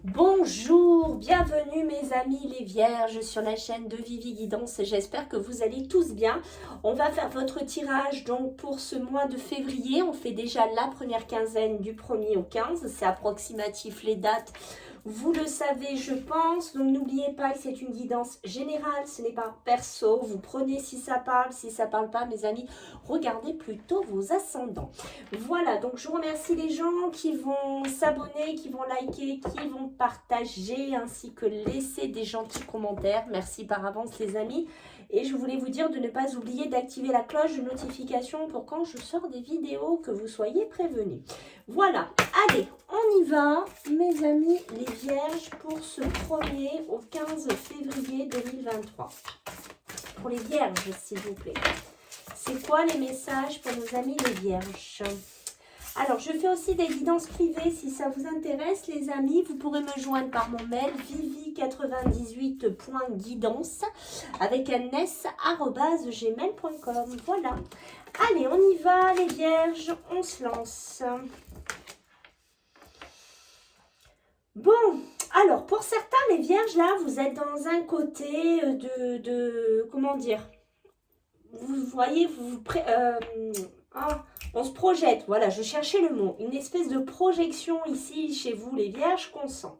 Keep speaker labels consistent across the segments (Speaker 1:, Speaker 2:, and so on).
Speaker 1: Bonjour, bienvenue mes amis les vierges sur la chaîne de Vivi Guidance. J'espère que vous allez tous bien. On va faire votre tirage donc pour ce mois de février. On fait déjà la première quinzaine du 1er au 15. C'est approximatif les dates. Vous le savez, je pense. Donc n'oubliez pas que c'est une guidance générale. Ce n'est pas perso. Vous prenez si ça parle. Si ça parle pas, mes amis, regardez plutôt vos ascendants. Voilà, donc je remercie les gens qui vont s'abonner, qui vont liker, qui vont partager, ainsi que laisser des gentils commentaires. Merci par avance les amis. Et je voulais vous dire de ne pas oublier d'activer la cloche de notification pour quand je sors des vidéos, que vous soyez prévenus. Voilà, allez, on y va mes amis les vierges pour ce 1er au 15 février 2023. Pour les vierges s'il vous plaît. C'est quoi les messages pour nos amis les vierges? Alors, je fais aussi des guidances privées. Si ça vous intéresse, les amis, vous pourrez me joindre par mon mail vivi98.guidance avec un s@gmail.com. Voilà. Allez, on y va, les vierges. On se lance. Bon, alors, pour certains, les vierges, là, vous êtes dans un côté comment dire? Vous voyez, on se projette, voilà, je cherchais le mot, une espèce de projection ici chez vous les vierges qu'on sent.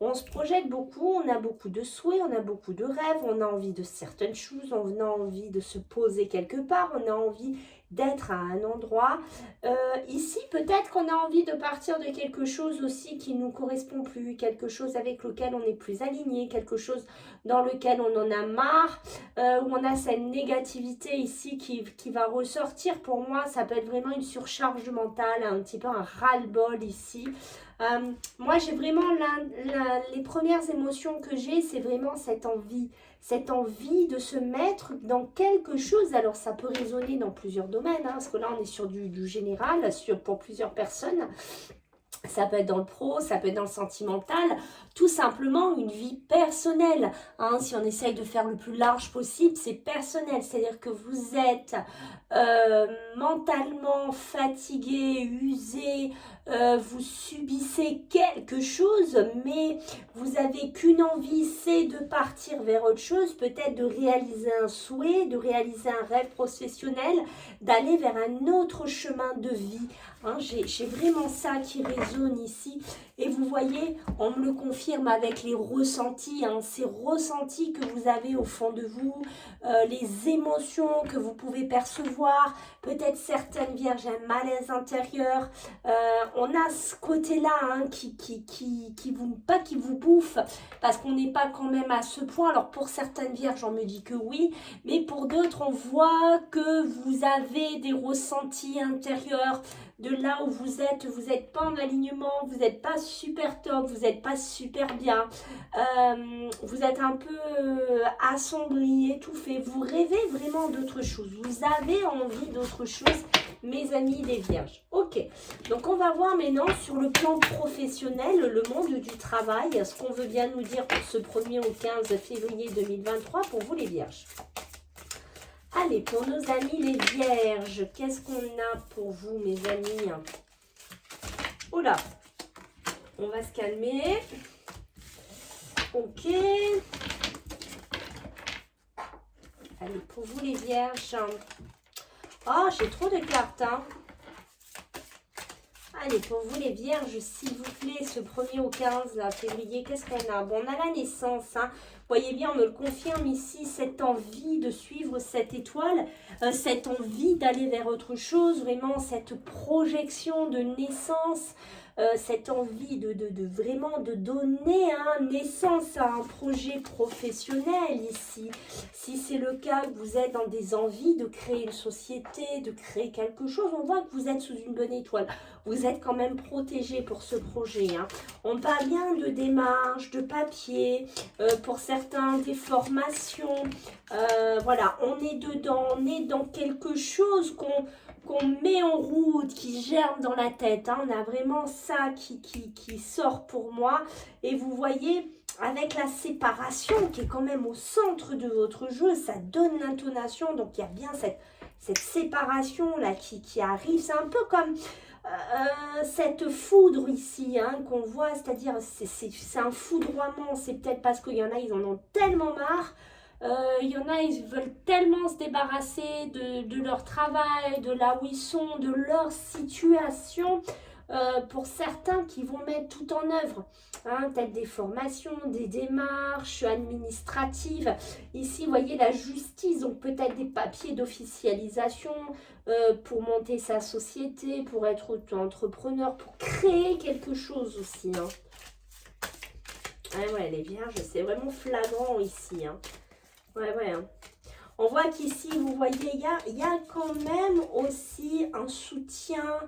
Speaker 1: On se projette beaucoup, on a beaucoup de souhaits, on a beaucoup de rêves, on a envie de certaines choses, on a envie de se poser quelque part, on a envie d'être à un endroit. Ici, peut-être qu'on a envie de partir de quelque chose aussi qui ne nous correspond plus, quelque chose avec lequel on est plus aligné, quelque chose dans lequel on en a marre, où on a cette négativité ici qui va ressortir. Pour moi, ça peut être vraiment une surcharge mentale, un petit peu un ras-le-bol ici. Moi, j'ai vraiment les premières émotions que j'ai, c'est vraiment cette envie de se mettre dans quelque chose. Alors, ça peut résonner dans plusieurs domaines, hein, parce que là, on est sur du général, pour plusieurs personnes. Ça peut être dans le pro, ça peut être dans le sentimental, tout simplement une vie personnelle. Hein, si on essaye de faire le plus large possible, c'est personnel. C'est-à-dire que vous êtes mentalement fatigué, usé, vous subissez quelque chose, mais vous avez qu'une envie, c'est de partir vers autre chose, peut-être de réaliser un souhait, de réaliser un rêve professionnel, d'aller vers un autre chemin de vie. Hein, j'ai vraiment ça qui résonne ici. Et vous voyez, on me le confirme avec les ressentis, hein, ces ressentis que vous avez au fond de vous, les émotions que vous pouvez percevoir, peut-être certaines vierges, un malaise intérieur. On a ce côté-là hein, pas qui vous bouffe, parce qu'on n'est pas quand même à ce point. Alors pour certaines vierges, on me dit que oui, mais pour d'autres, on voit que vous avez des ressentis intérieurs. De là où vous n'êtes pas en alignement, vous n'êtes pas super top, vous n'êtes pas super bien, vous êtes un peu assombri, étouffé, vous rêvez vraiment d'autre chose, vous avez envie d'autre chose, mes amis les vierges. Ok, donc on va voir maintenant sur le plan professionnel, le monde du travail, ce qu'on veut bien nous dire pour ce 1er au 15 février 2023 pour vous les vierges. Allez, pour nos amis les vierges, qu'est-ce qu'on a pour vous, mes amis? Oula, on va se calmer. Ok. Allez, pour vous les vierges. Oh, j'ai trop de cartes, hein. Allez, pour vous les vierges, s'il vous plaît, ce 1er au 15 février, qu'est-ce qu'on a? Bon, on a la naissance, hein. Voyez bien, on me le confirme ici, cette envie de suivre cette étoile, cette envie d'aller vers autre chose, vraiment cette projection de naissance, cette envie vraiment de donner naissance à un projet professionnel ici. Si c'est le cas, que vous êtes dans des envies de créer une société, de créer quelque chose, on voit que vous êtes sous une bonne étoile. Vous êtes quand même protégé pour ce projet. Hein. On parle bien de démarches, de papier, pour certains des formations. Voilà, on est dedans, on est dans quelque chose qu'on met en route, qui germe dans la tête. Hein. On a vraiment ça qui sort pour moi. Et vous voyez, avec la séparation qui est quand même au centre de votre jeu, ça donne l'intonation. Donc, il y a bien cette séparation là qui arrive. C'est un peu comme cette foudre ici, hein, qu'on voit, c'est-à-dire c'est un foudroiement, c'est peut-être parce qu'il y en a, ils en ont tellement marre. Il y en a, ils veulent tellement se débarrasser de leur travail, de là où ils sont, de leur situation. Pour certains qui vont mettre tout en œuvre, hein, peut-être des formations, des démarches administratives. Ici, vous voyez la justice, donc peut-être des papiers d'officialisation pour monter sa société, pour être auto-entrepreneur, pour créer quelque chose aussi. Hein. Ah ouais, les vierges, c'est vraiment flagrant ici. Hein. Ouais. Hein. On voit qu'ici, vous voyez, il y a quand même aussi un soutien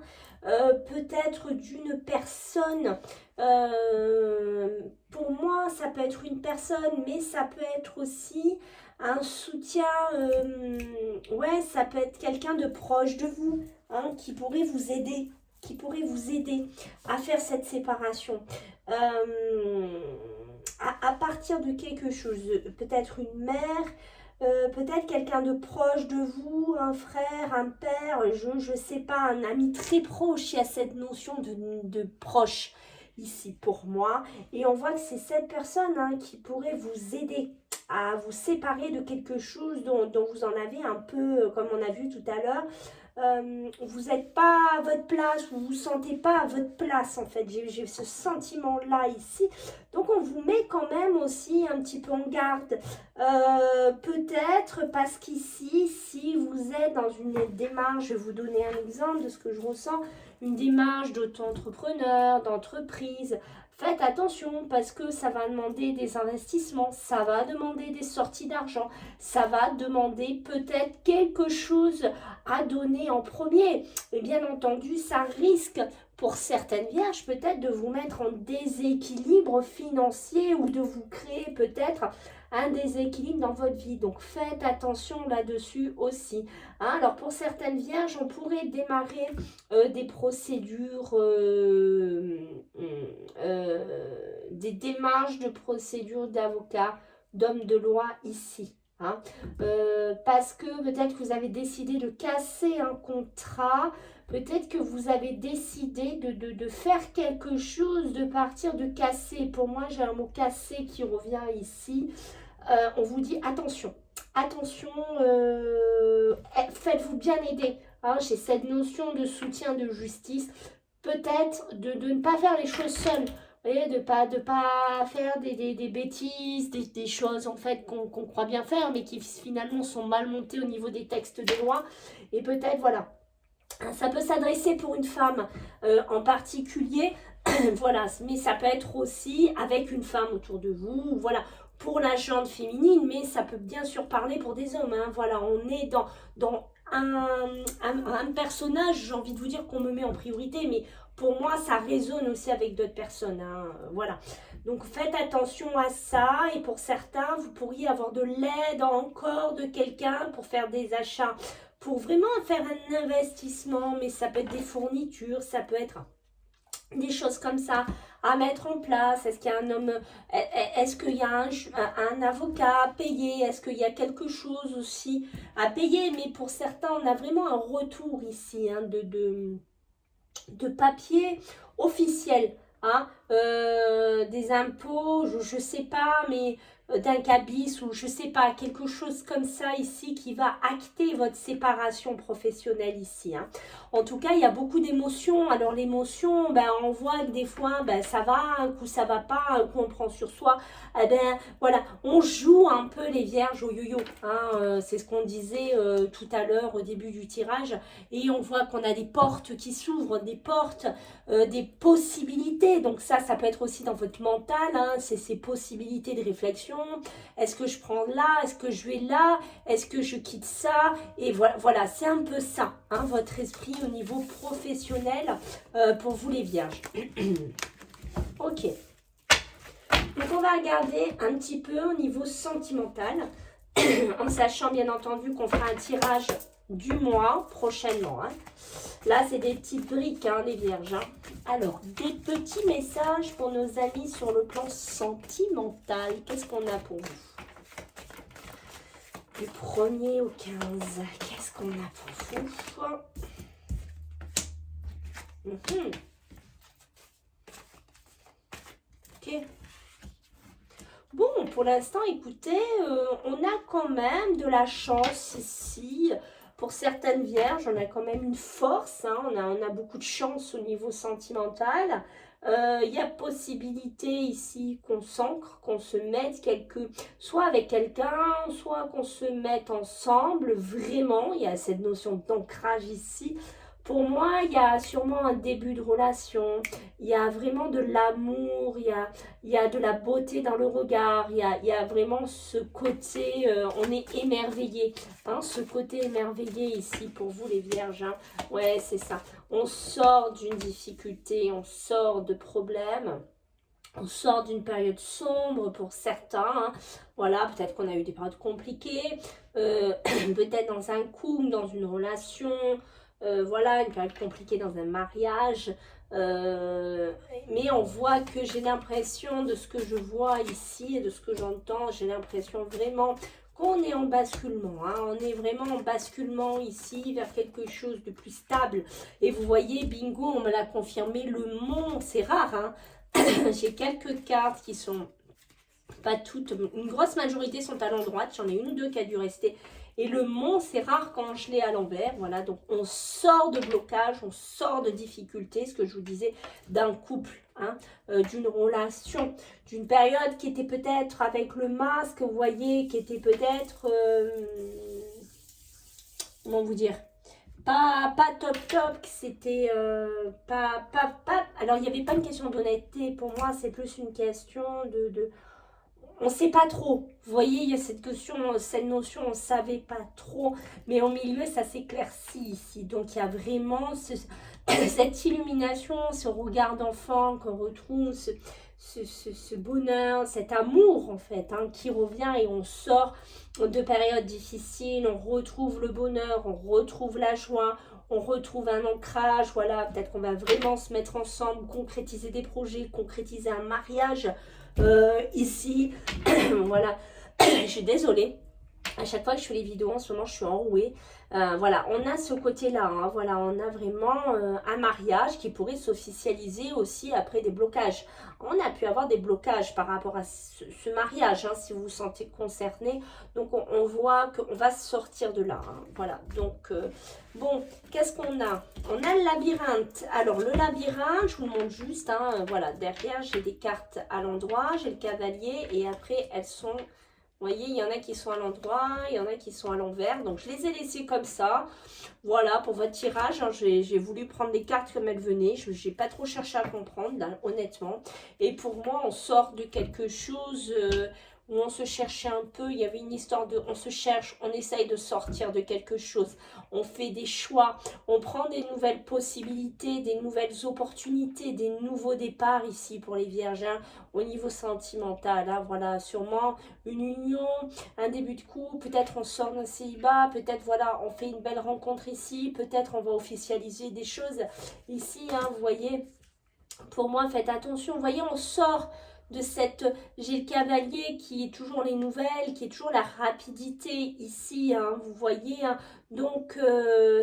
Speaker 1: peut-être d'une personne. Pour moi, ça peut être une personne, mais ça peut être aussi un soutien. Ouais, ça peut être quelqu'un de proche de vous, hein, qui pourrait vous aider. Qui pourrait vous aider à faire cette séparation. À partir de quelque chose, peut-être une mère, peut-être quelqu'un de proche de vous, un frère, un père, je sais pas, un ami très proche. Il y a cette notion de proche ici pour moi. Et on voit que c'est cette personne, hein, qui pourrait vous aider à vous séparer de quelque chose dont vous en avez un peu, comme on a vu tout à l'heure. Vous n'êtes pas à votre place, vous ne vous sentez pas à votre place en fait, j'ai ce sentiment là ici, donc on vous met quand même aussi un petit peu en garde, peut-être parce qu'ici, si vous êtes dans une démarche, je vais vous donner un exemple de ce que je ressens, une démarche d'auto-entrepreneur, d'entreprise. Faites attention parce que ça va demander des investissements, ça va demander des sorties d'argent, ça va demander peut-être quelque chose à donner en premier. Et bien entendu, ça risque pour certaines vierges peut-être de vous mettre en déséquilibre financier ou de vous créer peut-être un déséquilibre dans votre vie. Donc faites attention là-dessus aussi. Hein, alors pour certaines vierges, on pourrait démarrer des procédures, des démarches de procédures d'avocat, d'homme de loi ici. Hein, parce que peut-être que vous avez décidé de casser un contrat, peut-être que vous avez décidé de faire quelque chose, de partir, de casser. Pour moi, j'ai un mot casser qui revient ici. On vous dit attention, attention, faites-vous bien aider. Hein, j'ai cette notion de soutien, de justice. Peut-être de ne pas faire les choses seules. Vous voyez, de pas faire des bêtises, des choses en fait qu'on croit bien faire, mais qui finalement sont mal montées au niveau des textes de loi. Et peut-être, voilà, ça peut s'adresser pour une femme en particulier, voilà, mais ça peut être aussi avec une femme autour de vous, voilà, pour la gente féminine, mais ça peut bien sûr parler pour des hommes. Hein, voilà, on est dans un personnage, j'ai envie de vous dire qu'on me met en priorité, mais pour moi, ça résonne aussi avec d'autres personnes. Hein, voilà. Donc, faites attention à ça. Et pour certains, vous pourriez avoir de l'aide encore de quelqu'un pour faire des achats, pour vraiment faire un investissement. Mais ça peut être des fournitures, ça peut être des choses comme ça à mettre en place. Est-ce qu'il y a un homme, est-ce qu'il y a un avocat à payer, est-ce qu'il y a quelque chose aussi à payer, mais pour certains on a vraiment un retour ici, hein, de papier officiel, hein, des impôts, je sais pas, mais d'un cabis ou je sais pas, quelque chose comme ça ici qui va acter votre séparation professionnelle ici. Hein. En tout cas, il y a beaucoup d'émotions. Alors l'émotion, ben, on voit que des fois, ben, ça va, un coup ça va pas, un coup on prend sur soi. Eh ben, voilà, on joue un peu les vierges au yo-yo. Hein, c'est ce qu'on disait tout à l'heure au début du tirage. Et on voit qu'on a des portes qui s'ouvrent, des portes, des possibilités. Donc ça peut être aussi dans votre mental, hein, c'est ces possibilités de réflexion. Est-ce que je prends là? Est-ce que je vais là? Est-ce que je quitte ça? Et voilà, c'est un peu ça, hein, votre esprit au niveau professionnel pour vous les vierges. Ok. Donc on va regarder un petit peu au niveau sentimental, en sachant bien entendu qu'on fera un tirage du mois prochainement. Hein. Là, c'est des petites briques, hein, les vierges. Hein. Alors, des petits messages pour nos amis sur le plan sentimental. Qu'est-ce qu'on a pour vous? Du 1er au 15, qu'est-ce qu'on a pour vous? Mhm. Ok. Bon, pour l'instant, écoutez, on a quand même de la chance ici. Pour certaines vierges, on a quand même une force, hein, on a beaucoup de chance au niveau sentimental. Il y a possibilité ici qu'on s'ancre, qu'on se mette soit avec quelqu'un, soit qu'on se mette ensemble. Vraiment, il y a cette notion d'ancrage ici. Pour moi, il y a sûrement un début de relation, il y a vraiment de l'amour, il y a de la beauté dans le regard, il y a vraiment ce côté, on est émerveillé, hein, ce côté émerveillé ici pour vous les vierges, hein. Ouais, c'est ça. On sort d'une difficulté, on sort de problèmes. On sort d'une période sombre pour certains, hein. Voilà, peut-être qu'on a eu des périodes compliquées, peut-être dans un couple, dans une relation, voilà, une période compliquée dans un mariage. Mais on voit que j'ai l'impression de ce que je vois ici et de ce que j'entends, j'ai l'impression vraiment qu'on est en basculement, hein. On est vraiment en basculement ici vers quelque chose de plus stable. Et vous voyez, bingo, on me l'a confirmé, le mont, c'est rare, hein. J'ai quelques cartes qui sont pas toutes, une grosse majorité sont à l'endroit, j'en ai une ou deux qui a dû rester. Et le mont, c'est rare quand je l'ai à l'envers, voilà, donc on sort de blocage, on sort de difficultés, ce que je vous disais, d'un couple, hein, d'une relation, d'une période qui était peut-être avec le masque, vous voyez, qui était peut-être, comment vous dire, pas top top, c'était alors il n'y avait pas une question d'honnêteté, pour moi c'est plus une question on ne sait pas trop. Vous voyez, il y a cette notion, on ne savait pas trop. Mais au milieu, ça s'éclaircit ici. Donc, il y a vraiment cette illumination, ce regard d'enfant qu'on retrouve, ce bonheur, cet amour, en fait, hein, qui revient et on sort de périodes difficiles. On retrouve le bonheur, on retrouve la joie, on retrouve un ancrage. Voilà, peut-être qu'on va vraiment se mettre ensemble, concrétiser des projets, concrétiser un mariage. Ici, voilà, je suis désolée. À chaque fois que je fais les vidéos, en ce moment, je suis enrouée. Voilà, on a ce côté-là. Hein, voilà, on a vraiment un mariage qui pourrait s'officialiser aussi après des blocages. On a pu avoir des blocages par rapport à ce mariage, hein, si vous vous sentez concerné. Donc, on voit qu'on va sortir de là. Hein, voilà, donc, bon, qu'est-ce qu'on a? On a le labyrinthe. Alors, le labyrinthe, je vous le montre juste. Hein, voilà, derrière, j'ai des cartes à l'endroit. J'ai le cavalier et après, elles sont... Vous voyez, il y en a qui sont à l'endroit, il y en a qui sont à l'envers. Donc, je les ai laissées comme ça. Voilà, pour votre tirage, hein, j'ai voulu prendre les cartes comme elles venaient. Je n'ai pas trop cherché à comprendre, hein, honnêtement. Et pour moi, on sort de quelque chose où on se cherchait un peu. Il y avait une histoire de... On se cherche, on essaye de sortir de quelque chose. On fait des choix. On prend des nouvelles possibilités, des nouvelles opportunités, des nouveaux départs ici pour les vierges. Hein, au niveau sentimental, hein, voilà, sûrement une union, un début de couple, peut-être on sort d'un célibat, peut-être voilà, on fait une belle rencontre ici, peut-être on va officialiser des choses ici, hein, vous voyez, pour moi, faites attention, vous voyez, on sort de cette, j'ai le cavalier qui est toujours les nouvelles, qui est toujours la rapidité ici, hein, vous voyez, hein, donc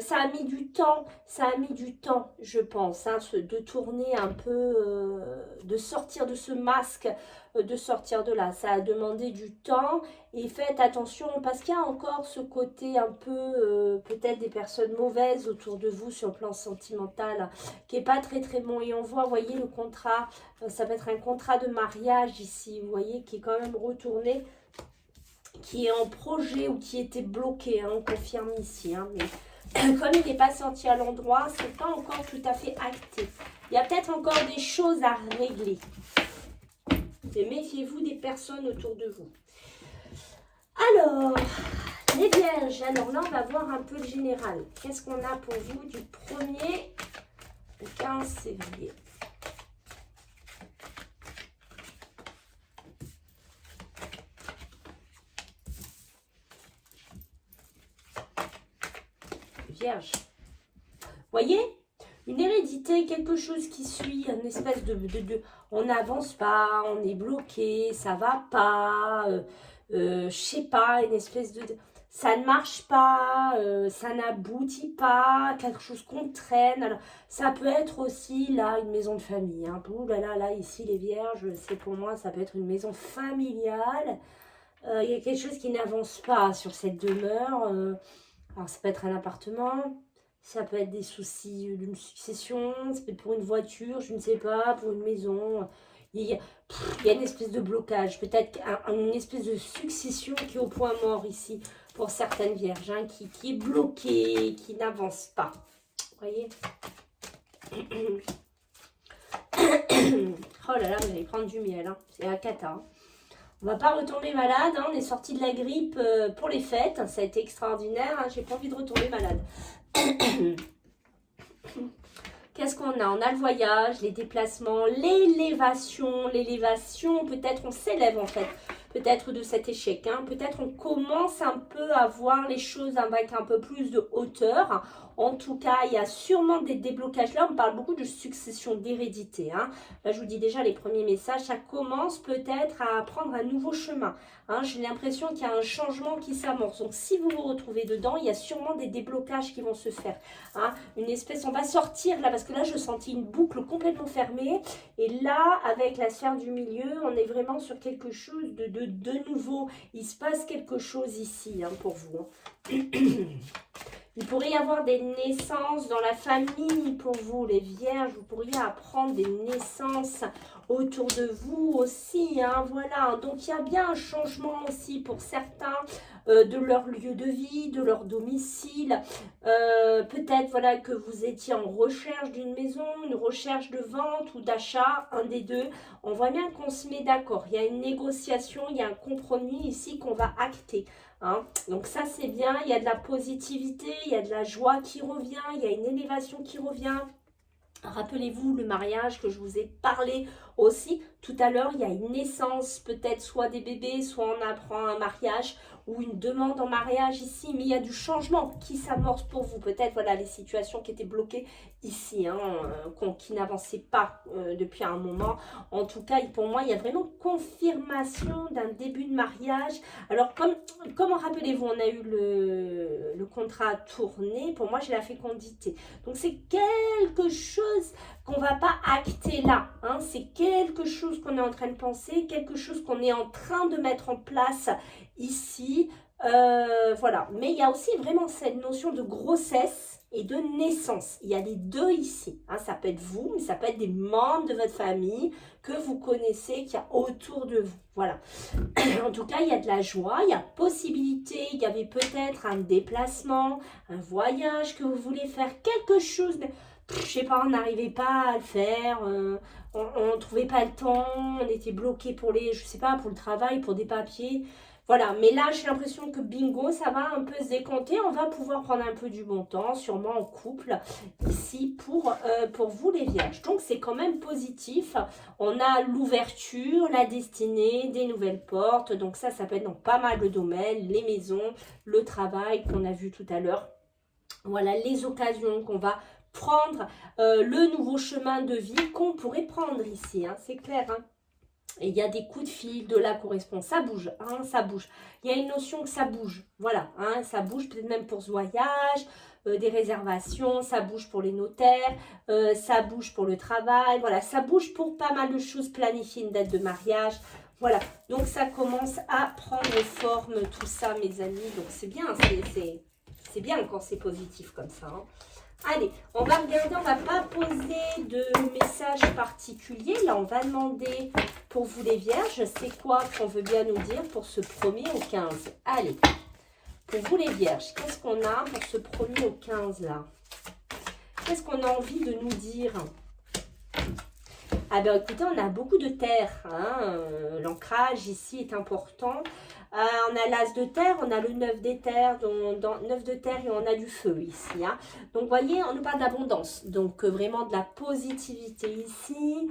Speaker 1: ça a mis du temps, je pense, hein, de tourner un peu, de sortir de ce masque, de sortir de là, ça a demandé du temps, et faites attention, parce qu'il y a encore ce côté un peu, peut-être des personnes mauvaises autour de vous sur le plan sentimental, qui n'est pas très très bon, et on voit, vous voyez, le contrat, ça peut être un contrat de mariage ici, vous voyez, qui est quand même retourné, qui est en projet ou qui était bloqué, hein, on confirme ici, hein, mais comme il n'est pas sorti à l'endroit, c'est pas encore tout à fait acté. Il y a peut-être encore des choses à régler. Mais méfiez-vous des personnes autour de vous. Alors, les vierges, alors là, on va voir un peu le général. Qu'est-ce qu'on a pour vous du 1er au 15 février? Vierge. Voyez, une hérédité, quelque chose qui suit, une espèce on n'avance pas, on est bloqué, ça va pas, je sais pas, une espèce de... ça ne marche pas, ça n'aboutit pas, quelque chose qu'on traîne. Alors, ça peut être aussi, là, une maison de famille. Hein. Ouh là là, là, ici, les vierges, c'est pour moi, ça peut être une maison familiale. Il y a quelque chose qui n'avance pas sur cette demeure. Alors, ça peut être un appartement, ça peut être des soucis d'une succession, ça peut être pour une voiture, je ne sais pas, pour une maison. Il y a, il y a une espèce de blocage, peut-être une espèce de succession qui est au point mort ici pour certaines vierges, hein, qui est bloquée, qui n'avance pas. Vous voyez? Oh là là, vous allez prendre du miel, hein. C'est un cata. Hein. On va pas retomber malade, hein. On est sorti de la grippe pour les fêtes, ça a été extraordinaire, hein. J'ai pas envie de retomber malade. Qu'est-ce qu'on a? On a le voyage, les déplacements, l'élévation. L'élévation, peut-être on s'élève en fait, peut-être de cet échec. Hein. Peut-être on commence un peu à voir les choses avec un peu plus de hauteur. En tout cas, il y a sûrement des déblocages. Là, on parle beaucoup de succession, d'hérédité. Hein. Là, je vous dis déjà les premiers messages. Ça commence peut-être à prendre un nouveau chemin. Hein. J'ai l'impression qu'il y a un changement qui s'amorce. Donc, si vous vous retrouvez dedans, il y a sûrement des déblocages qui vont se faire. Hein. Une espèce, on va sortir là, parce que là, je sentis une boucle complètement fermée. Et là, avec la sphère du milieu, on est vraiment sur quelque chose de nouveau. Il se passe quelque chose ici, hein, pour vous. Hein. Il pourrait y avoir des naissances dans la famille pour vous, les vierges. Vous pourriez apprendre des naissances autour de vous aussi. Hein, voilà. Donc, il y a bien un changement aussi pour certains de leur lieu de vie, de leur domicile. Peut-être voilà, que vous étiez en recherche d'une maison, une recherche de vente ou d'achat, un des deux. On voit bien qu'on se met d'accord. Il y a une négociation, il y a un compromis ici qu'on va acter. Hein. Donc ça c'est bien, il y a de la positivité, il y a de la joie qui revient, il y a une élévation qui revient. Rappelez-vous le mariage que je vous ai parlé aussi tout à l'heure, il y a une naissance, peut-être soit des bébés, soit on apprend un mariage ou une demande en mariage ici, mais il y a du changement qui s'amorce pour vous. Peut-être voilà les situations qui étaient bloquées ici, hein, qui n'avançaient pas depuis un moment. En tout cas, pour moi, il y a vraiment confirmation d'un début de mariage. Alors, comme rappelez-vous, on a eu le contrat tourné, pour moi, j'ai la fécondité. Donc, c'est quelque chose qu'on ne va pas acter là. Hein. C'est quelque chose qu'on est en train de penser, quelque chose qu'on est en train de mettre en place ici. Voilà. Mais il y a aussi vraiment cette notion de grossesse et de naissance. Il y a les deux ici. Hein. Ça peut être vous, mais ça peut être des membres de votre famille que vous connaissez, qu'il y a autour de vous. Voilà. En tout cas, il y a de la joie, il y a possibilité, il y avait peut-être un déplacement, un voyage que vous voulez faire, quelque chose, mais je sais pas, on n'arrivait pas à le faire, on ne trouvait pas le temps, on était bloqué pour je sais pas, pour le travail, pour des papiers. Voilà, mais là, j'ai l'impression que bingo, ça va un peu se décanter. On va pouvoir prendre un peu du bon temps, sûrement en couple, ici, pour vous les vierges. Donc, c'est quand même positif. On a l'ouverture, la destinée, des nouvelles portes. Donc, ça peut être dans pas mal de domaines, les maisons, le travail qu'on a vu tout à l'heure. Voilà, les occasions qu'on va prendre, le nouveau chemin de vie qu'on pourrait prendre ici. Hein, c'est clair, hein. Et il y a des coups de fil, de là correspond, ça bouge, hein, ça bouge. Il y a une notion que ça bouge, voilà, hein, ça bouge peut-être même pour ce voyage, des réservations, ça bouge pour les notaires, ça bouge pour le travail, voilà, ça bouge pour pas mal de choses, planifier une date de mariage, voilà. Donc ça commence à prendre forme tout ça, mes amis, donc c'est bien, c'est bien quand c'est positif comme ça, hein. Allez, on va regarder, on va pas poser de message particulier. Là, on va demander pour vous les vierges, c'est quoi qu'on veut bien nous dire pour ce 1er au 15. Allez, pour vous les vierges, qu'est-ce qu'on a pour ce 1er au 15 là? Qu'est-ce qu'on a envie de nous dire? Ah ben écoutez, on a beaucoup de terre, hein. L'ancrage ici est important. On a l'as de terre, on a le 9 des terres, 9 de terre et on a du feu ici. Hein. Donc, vous voyez, on nous parle d'abondance. Donc, vraiment de la positivité ici.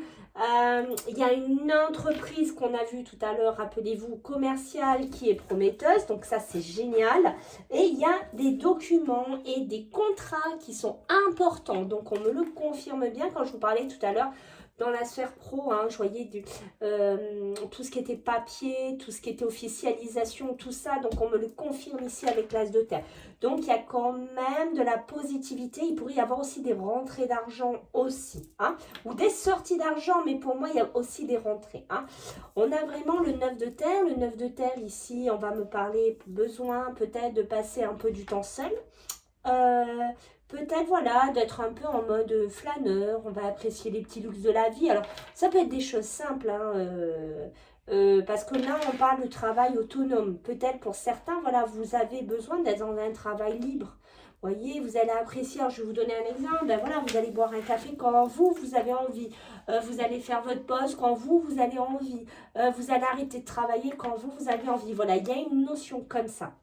Speaker 1: Il y a une entreprise qu'on a vue tout à l'heure, rappelez-vous, commerciale, qui est prometteuse. Donc, ça, c'est génial. Et il y a des documents et des contrats qui sont importants. Donc, on me le confirme bien quand je vous parlais tout à l'heure dans la sphère pro, hein, je voyais tout ce qui était papier, tout ce qui était officialisation, tout ça, donc on me le confirme ici avec l'As de terre. Donc il y a quand même de la positivité, il pourrait y avoir aussi des rentrées d'argent aussi, hein, ou des sorties d'argent, mais pour moi il y a aussi des rentrées. Hein. On a vraiment le 9 de terre, le 9 de terre ici, on va me parler besoin peut-être de passer un peu du temps seul. Peut-être voilà, d'être un peu en mode flâneur, on va apprécier les petits luxes de la vie. Alors ça peut être des choses simples, hein, parce que là on parle de travail autonome. Peut-être pour certains, voilà, vous avez besoin d'être dans un travail libre. Vous voyez, vous allez apprécier, alors je vais vous donner un exemple, ben voilà, vous allez boire un café quand vous avez envie, vous allez faire votre pause quand vous avez envie, vous allez arrêter de travailler quand vous avez envie. Voilà, il y a une notion comme ça.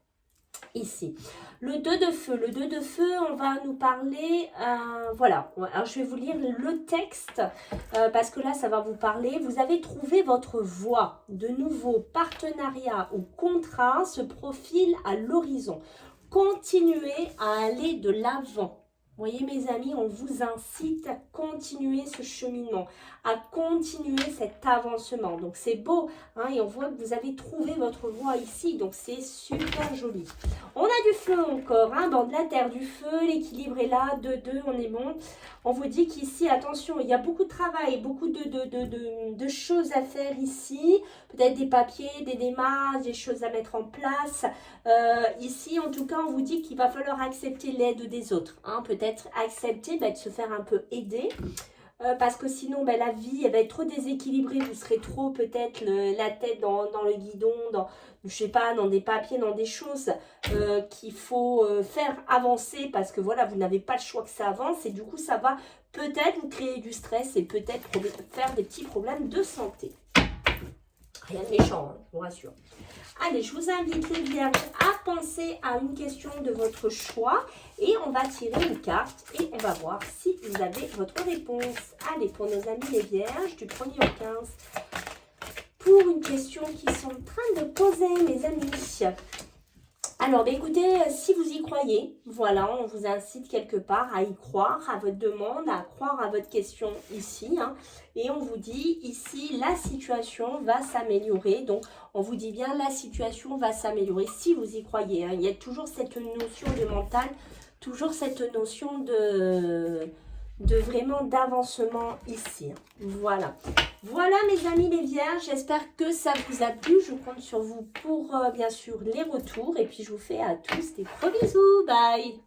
Speaker 1: Ici, le 2 de feu, on va nous parler, voilà, alors je vais vous lire le texte, parce que là, ça va vous parler. Vous avez trouvé votre voie, de nouveaux partenariats ou contrats se profilent à l'horizon. Continuez à aller de l'avant. Vous voyez mes amis, on vous incite à continuer ce cheminement, à continuer cet avancement. Donc c'est beau, hein, et on voit que vous avez trouvé votre voie ici, donc c'est super joli. On a du feu encore, hein, dans de la terre, du feu, l'équilibre est là, 2-2, on est bon. On vous dit qu'ici, attention, il y a beaucoup de travail, beaucoup de choses à faire ici. Peut-être des papiers, des démarches, des choses à mettre en place. Ici, en tout cas, on vous dit qu'il va falloir accepter l'aide des autres. Hein. Peut-être accepter de se faire un peu aider. Parce que sinon, la vie, elle va être trop déséquilibrée. Vous serez trop, peut-être, la tête dans le guidon, je sais pas, dans des papiers, dans des choses qu'il faut faire avancer. Parce que, voilà, vous n'avez pas le choix que ça avance. Et du coup, ça va peut-être vous créer du stress et peut-être faire des petits problèmes de santé. Rien de méchant, hein, je vous rassure. Allez, je vous invite les vierges à penser à une question de votre choix et on va tirer une carte et on va voir si vous avez votre réponse. Allez, pour nos amis les vierges, du 1er au 15, pour une question qu'ils sont en train de poser, mes amis. Alors, écoutez, si vous y croyez, voilà, on vous incite quelque part à y croire, à votre demande, à croire à votre question ici. Hein, et on vous dit ici, la situation va s'améliorer. Donc, on vous dit bien, la situation va s'améliorer si vous y croyez. Hein. Il y a toujours cette notion de mental, toujours cette notion de vraiment d'avancement ici. Voilà. Voilà mes amis les vierges, j'espère que ça vous a plu. Je compte sur vous pour bien sûr les retours. Et puis je vous fais à tous des gros bisous. Bye.